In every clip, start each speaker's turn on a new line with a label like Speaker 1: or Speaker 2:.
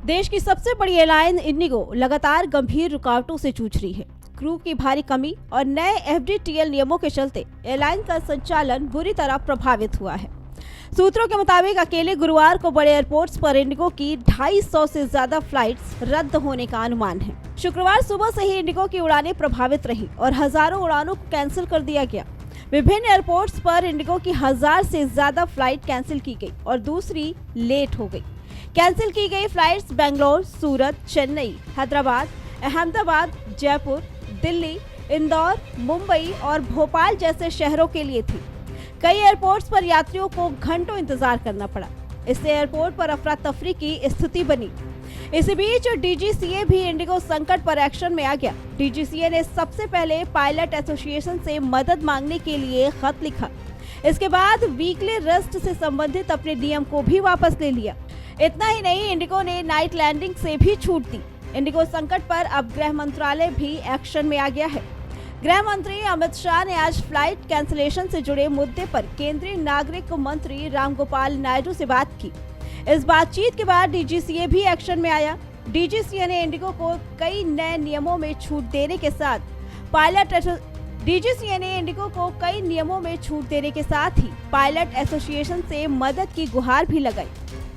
Speaker 1: देश की सबसे बड़ी एयरलाइन इंडिगो लगातार गंभीर रुकावटों से जूझ रही है। क्रू की भारी कमी और नए एफडीटीएल नियमों के चलते एयरलाइन का संचालन बुरी तरह प्रभावित हुआ है। सूत्रों के मुताबिक अकेले गुरुवार को बड़े एयरपोर्ट्स पर इंडिगो की 250 से ज्यादा फ्लाइट्स रद्द होने का अनुमान है। शुक्रवार सुबह से ही इंडिगो की उड़ानें प्रभावित रही और हजारों उड़ानों को कैंसिल कर दिया गया। विभिन्न एयरपोर्ट्स पर इंडिगो की 1000 से ज्यादा फ्लाइट कैंसिल की गई और दूसरी लेट हो गई। कैंसिल की गई फ्लाइट्स बेंगलोर, सूरत, चेन्नई, हैदराबाद, अहमदाबाद, जयपुर, दिल्ली, इंदौर, मुंबई और भोपाल जैसे शहरों के लिए थी। कई एयरपोर्ट्स पर यात्रियों को घंटों इंतजार करना पड़ा। इससे एयरपोर्ट पर अफरा तफरी की स्थिति बनी। इसी बीच डीजीसीए भी इंडिगो संकट पर एक्शन में आ गया। डीजीसीए ने सबसे पहले पायलट एसोसिएशन से मदद मांगने के लिए खत लिखा। इसके बाद वीकली रेस्ट से संबंधित अपने नियम को भी वापस ले लिया। इतना ही नहीं, इंडिगो ने नाइट लैंडिंग से भी छूट दी। इंडिगो संकट पर अब गृह मंत्रालय भी एक्शन में आ गया है। गृह मंत्री अमित शाह ने आज फ्लाइट कैंसिलेशन से जुड़े मुद्दे पर केंद्रीय नागरिक मंत्री रामगोपाल नायडू से बात की। इस बातचीत के बाद डीजीसीए भी एक्शन में आया। डीजीसीए ने इंडिगो को कई नए नियमों में छूट देने के साथ ही पायलट एसोसिएशन से मदद की गुहार भी लगाई।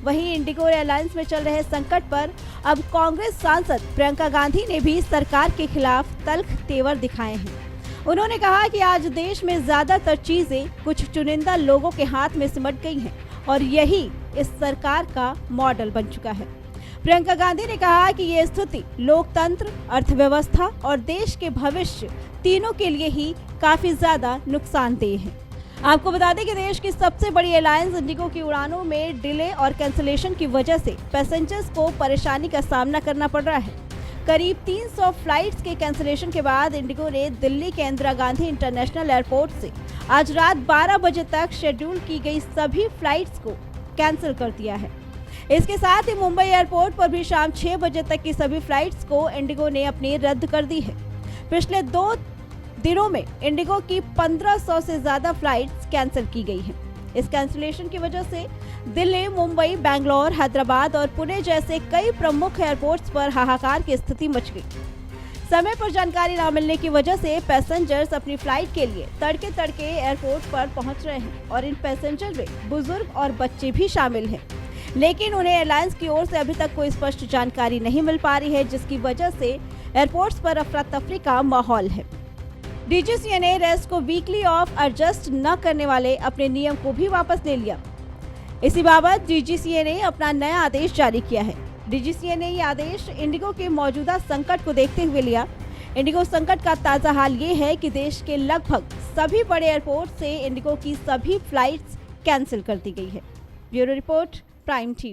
Speaker 1: वहीं इंडिगो एयरलाइंस में चल रहे संकट पर अब कांग्रेस सांसद प्रियंका गांधी ने भी सरकार के खिलाफ तल्ख तेवर दिखाए हैं। उन्होंने कहा कि आज देश में ज्यादातर चीजें कुछ चुनिंदा लोगों के हाथ में सिमट गई हैं और यही इस सरकार का मॉडल बन चुका है। प्रियंका गांधी ने कहा कि ये स्थिति लोकतंत्र, अर्थव्यवस्था और देश के भविष्य तीनों के लिए ही काफी ज्यादा नुकसानदेह है। आपको बता दें कि देश की सबसे बड़ी एयरलाइंस इंडिगो की उड़ानों में डिले और कैंसिलेशन की वजह से पैसेंजर्स को परेशानी का सामना करना पड़ रहा है। करीब 300 फ्लाइट्स के कैंसिलेशन के बाद इंडिगो ने दिल्ली के इंदिरा गांधी इंटरनेशनल एयरपोर्ट से आज रात 12 बजे तक शेड्यूल की गई सभी फ्लाइट्स को कैंसिल कर दिया है। इसके साथ ही मुंबई एयरपोर्ट पर भी शाम 6 बजे तक की सभी फ्लाइट्स को इंडिगो ने अपनी रद्द कर दी है। पिछले 2 दिनों में इंडिगो की 1500 से ज्यादा फ्लाइट्स कैंसिल की गई हैं। इस कैंसिलेशन की वजह से दिल्ली, मुंबई, बेंगलोर, हैदराबाद और पुणे जैसे कई प्रमुख एयरपोर्ट्स पर हाहाकार की स्थिति मच गई। समय पर जानकारी न मिलने की वजह से पैसेंजर्स अपनी फ्लाइट के लिए तड़के तड़के एयरपोर्ट पर पहुंच रहे हैं और इन पैसेंजर में बुजुर्ग और बच्चे भी शामिल हैं। लेकिन उन्हें एयरलाइंस की ओर से अभी तक कोई स्पष्ट जानकारी नहीं मिल पा रही है, जिसकी वजह से एयरपोर्ट्स पर अफरा तफरी का माहौल है। डीजीसीए ने रेस्ट को वीकली ऑफ एडजस्ट न करने वाले अपने नियम को भी वापस ले लिया। इसी बाबत डीजीसीए ने अपना नया आदेश जारी किया है। डीजीसीए ने ये आदेश इंडिगो के मौजूदा संकट को देखते हुए लिया। इंडिगो संकट का ताज़ा हाल ये है कि देश के लगभग सभी बड़े एयरपोर्ट से इंडिगो की सभी फ्लाइट्स कैंसिल कर दी गई है। Bureau report, prime TV.